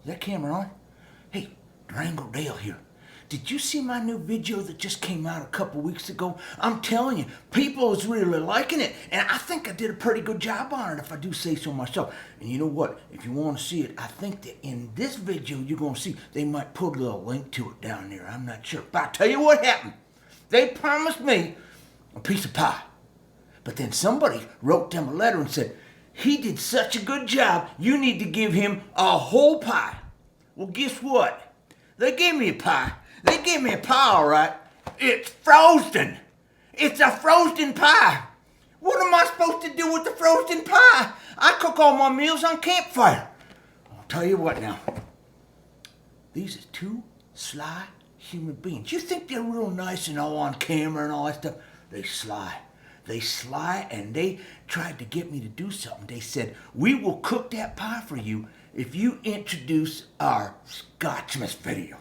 that camera on? Hey, Durango Dale here. Did you see my new video that just came out a couple weeks ago? I'm telling you, people is really liking it, and I think I did a pretty good job on it, if I do say so myself. And you know what? If you want to see it, I think that in this video you're going to see they might put a little link to it down there. I'm not sure. But I'll tell you what happened. They promised me a piece of pie. But then somebody wrote them a letter and said, he did such a good job, you need to give him a whole pie. Well, guess what? They gave me a pie. They gave me a pie, all right. It's frozen. It's a frozen pie. What am I supposed to do with the frozen pie? I cook all my meals on campfire. I'll tell you what now. These are two sly human beings. You think they're real nice and all on camera and all that stuff? They sly. They sly, and they tried to get me to do something. They said, we will cook that pie for you if you introduce our Scotchmas video.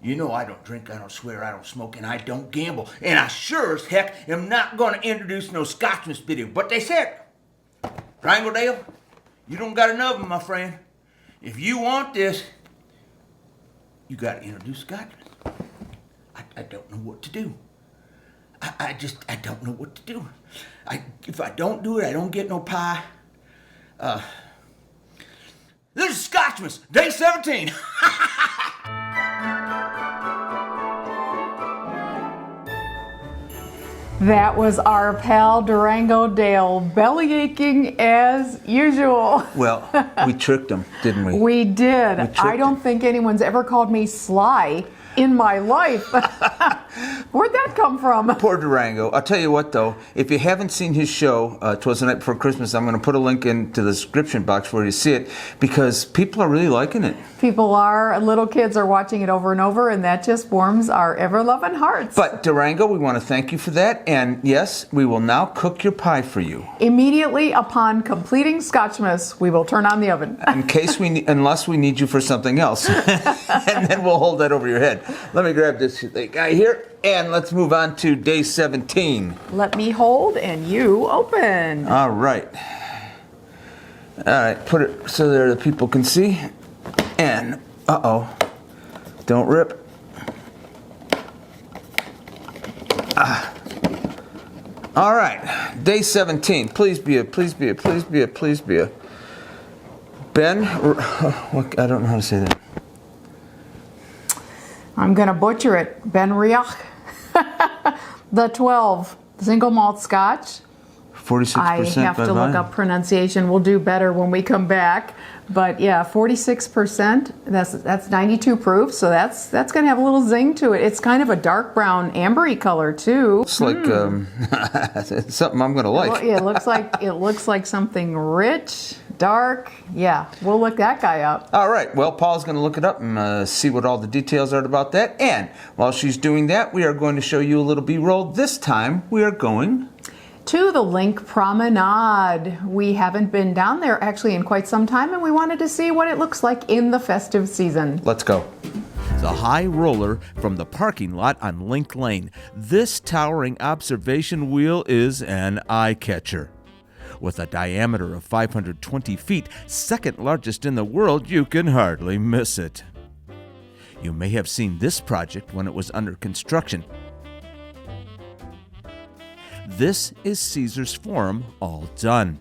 You know I don't drink, I don't swear, I don't smoke, and I don't gamble. And I sure as heck am not going to introduce no Scotchmas video. But they said, Durango Dale, you don't got an oven, my friend. If you want this, you got to introduce Scotchmas. I don't know what to do. I don't know what to do. If I don't do it, I don't get no pie. This is Scotchmas, day 17. That was our pal Durango Dale, belly aching as usual. Well, we tricked him, didn't we? We did. I don't think anyone's ever called me sly in my life. Where'd that come from? Poor Durango. I'll tell you what, though, if you haven't seen his show, Twas the Night Before Christmas, I'm going to put a link into the description box where you see it, because people are really liking it. People are. Little kids are watching it over and over, and that just warms our ever-loving hearts. But, Durango, we want to thank you for that, and yes, we will now cook your pie for you. Immediately upon completing Scotchmas, we will turn on the oven. In case unless we need you for something else. And then we'll hold that over your head. Let me grab this guy here, and let's move on to day 17. Let me hold, and you open. All right. All right, put it so there the people can see. And, don't rip. All right, day 17. Please be a. I don't know how to say that. I'm going to butcher it. BenRiach The 12, single malt Scotch. 46% I have to look up pronunciation. We'll do better when we come back. But yeah, 46%. That's 92 proof, so that's going to have a little zing to it. It's kind of a dark brown, ambery color too. It's like it's something I'm going to like. Well, yeah, it looks like something rich, dark. Yeah, we'll look that guy up. All right. Well, Paul's going to look it up and see what all the details are about that. And while she's doing that, we are going to show you a little B-roll. This time, we are going to the Linq Promenade. We haven't been down there actually in quite some time, and we wanted to see what it looks like in the festive season. Let's go. The high roller from the parking lot on Linq Lane. This towering observation wheel is an eye-catcher. With a diameter of 520 feet, second largest in the world, you can hardly miss it. You may have seen this project when it was under construction. This is Caesars Forum all done.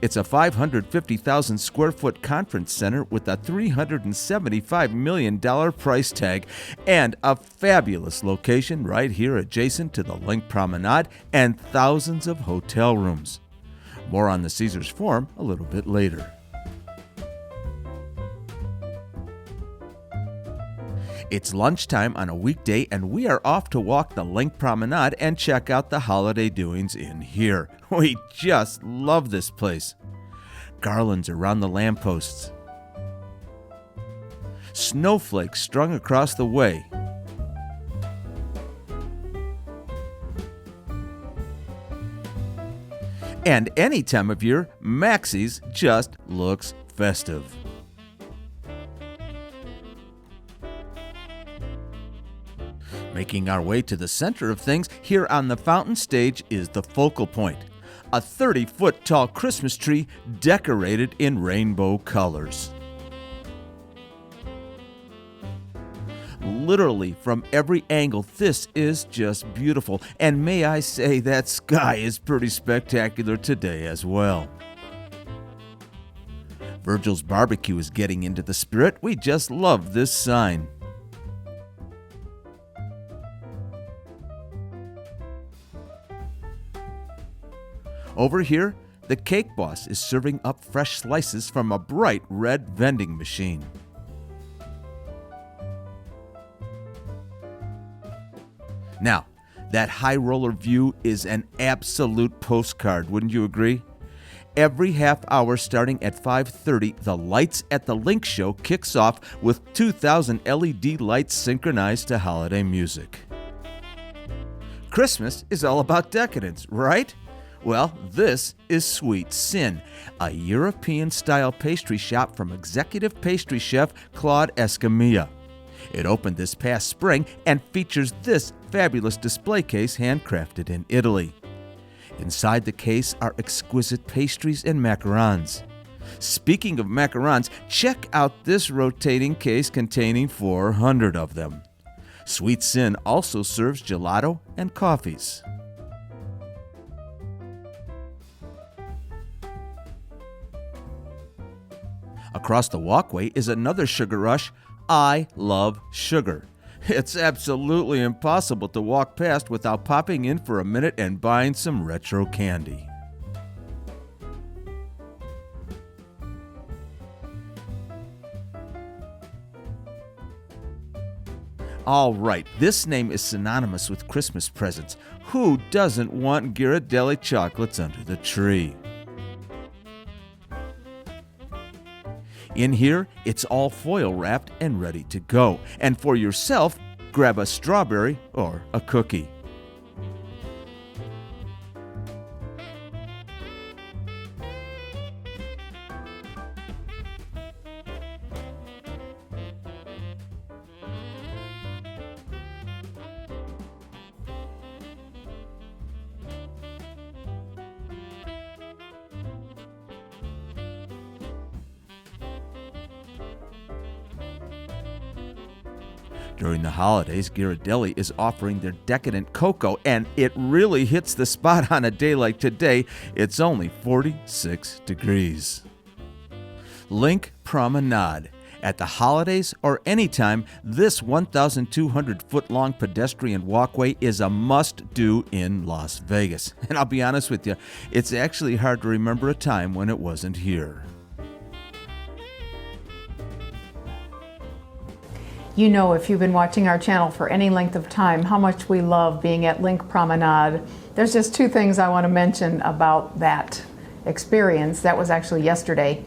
It's a 550,000 square foot conference center with a $375 million price tag and a fabulous location right here adjacent to the Linq Promenade and thousands of hotel rooms. More on the Caesars Forum a little bit later. It's lunchtime on a weekday, and we are off to walk the Linq Promenade and check out the holiday doings in here. We just love this place. Garlands around the lampposts. Snowflakes strung across the way. And any time of year, Maxie's just looks festive. Making our way to the center of things, here on the fountain stage is the focal point. A 30-foot tall Christmas tree decorated in rainbow colors. literally from every angle. This is just beautiful. And may I say, that sky is pretty spectacular today as well. Virgil's Barbecue is getting into the spirit. We just love this sign. Over here, the Cake Boss is serving up fresh slices from a bright red vending machine. Now, that high roller view is an absolute postcard, wouldn't you agree? Every half hour starting at 5:30, the Lights at the Linq show kicks off with 2,000 LED lights synchronized to holiday music. Christmas is all about decadence, right? Well, this is Sweet Sin, a European-style pastry shop from executive pastry chef Claude Escamilla. It opened this past spring and features this fabulous display case handcrafted in Italy. Inside the case are exquisite pastries and macarons. Speaking of macarons, check out this rotating case containing 400 of them. Sweet Sin also serves gelato and coffees. Across the walkway is another sugar rush. I love sugar. It's absolutely impossible to walk past without popping in for a minute and buying some retro candy. All right, this name is synonymous with Christmas presents. Who doesn't want Ghirardelli chocolates under the tree? In here, it's all foil wrapped and ready to go. And for yourself, grab a strawberry or a cookie. During the holidays, Ghirardelli is offering their decadent cocoa, and it really hits the spot on a day like today. It's only 46 degrees. Linq Promenade. At the holidays or anytime, this 1,200-foot-long pedestrian walkway is a must-do in Las Vegas. And I'll be honest with you, it's actually hard to remember a time when it wasn't here. You know, if you've been watching our channel for any length of time, how much we love being at Linq Promenade. There's just two things I want to mention about that experience. That was actually yesterday.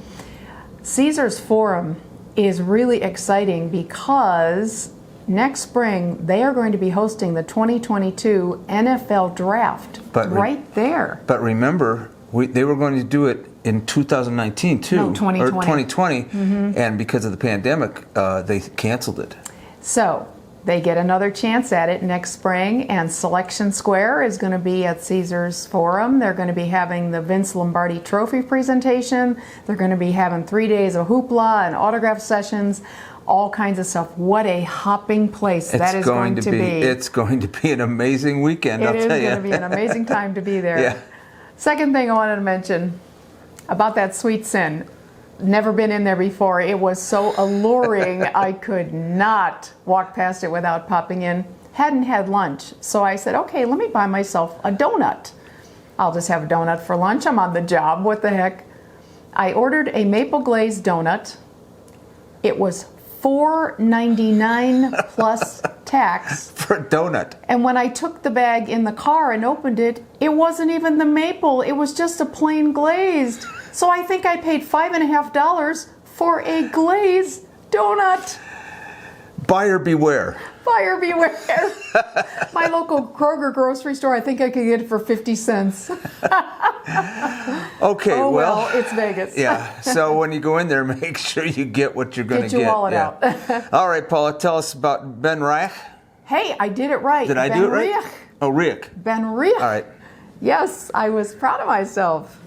Caesars Forum is really exciting because next spring they are going to be hosting the 2022 NFL Draft right there. But remember, they were going to do it in 2019 too, no, 2020. Or 2020, and because of the pandemic, they canceled it. So they get another chance at it next spring, and Selection Square is going to be at Caesars Forum. They're going to be having the Vince Lombardi Trophy presentation. They're going to be having 3 days of hoopla and autograph sessions, all kinds of stuff. What a hopping place that is going to be. It's going to be an amazing weekend, I'll tell you. It is going to be an amazing time to be there. Yeah. Second thing I wanted to mention about that Sweet Sin. Never been in there before. It was so alluring. I could not walk past it without popping in. Hadn't had lunch, so I said, okay, let me buy myself a donut. I'll just have a donut for lunch. I'm on the job. What the heck? I ordered a maple glazed donut. It was $4.99 plus tax for a donut. And when I took the bag in the car and opened it, it wasn't even the maple. It was just a plain glazed. So I think I paid $5.50 for a glazed donut. Buyer beware. Buyer beware. My local Kroger grocery store, I think I could get it for 50 cents. Okay, oh, well, it's Vegas. Yeah, so when you go in there, make sure you get what you're going to get. Get your wallet out. All right, Paula, tell us about BenRiach. Hey, I did it right. Did I do it right? Oh, Riiitt. BenRiach. All right. Yes, I was proud of myself.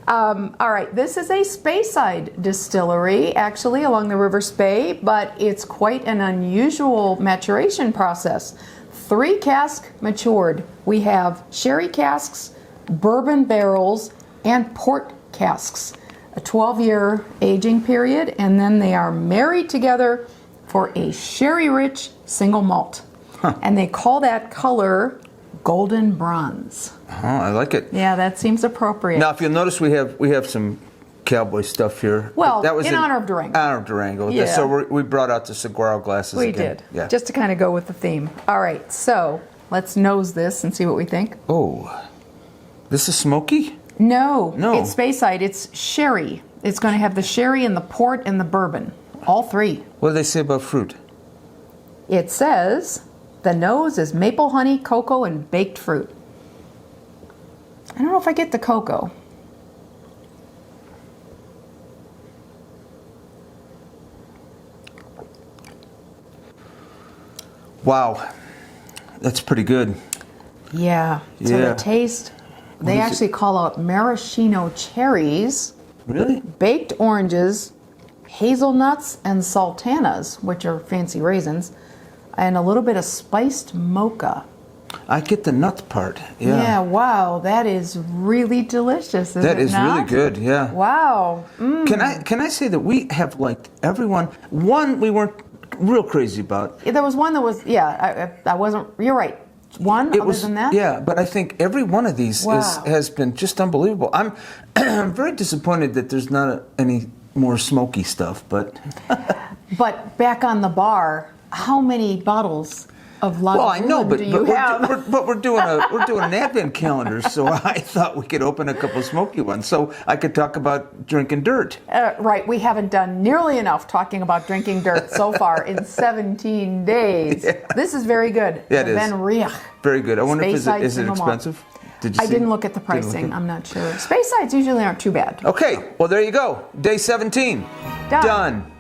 All right, this is a Speyside distillery, actually, along the River Spey, but it's quite an unusual maturation process. 3 cask matured. We have sherry casks, bourbon barrels, and port casks. A 12-year aging period, and then they are married together for a sherry-rich single malt. And they call that color golden bronze. Oh, I like it. Yeah, that seems appropriate. Now, if you'll notice, we have some cowboy stuff here. Well, that was in honor of Durango. Honor of Durango. Yeah. So we brought out the saguaro glasses We again. did, Yeah. just to kind of go with the theme. All right, so let's nose this and see what we think. Oh, this is smoky? No, No. it's Speyside. It's sherry. It's going to have the sherry and the port and the bourbon, all 3. What do they say about fruit? It says the nose is maple honey, cocoa, and baked fruit. I don't know if I get the cocoa. Wow, that's pretty good. Yeah. So Yeah. the taste, they is it? actually call out maraschino cherries, Really? baked oranges, hazelnuts, and sultanas, which are fancy raisins, and a little bit of spiced mocha. I get the nut part. Yeah, Yeah. wow, that is really delicious. That is really good. Yeah. Wow. Can I say that we have liked everyone? One we weren't real crazy about. There was one that was, I wasn't, you're right. One It other was than that? yeah, but I think every one of these Wow. has been just unbelievable. I'm very disappointed that there's not any more smoky stuff, but But back on the bar, how many bottles of well, I know, Lagavulin but do you have? we're doing an Advent calendar, so I thought we could open a couple smoky ones, so I could talk about drinking dirt. Right, we haven't done nearly enough talking about drinking dirt so far in 17 days. Yeah. This is very good. Yeah, it is. BenRiach. Very good. I wonder if Speyside is it single malt. expensive? Did you I see? didn't look at the Didn't look pricing. at- I'm not sure. Speysides usually aren't too bad. Okay, well there you go. Day 17. Done. Done.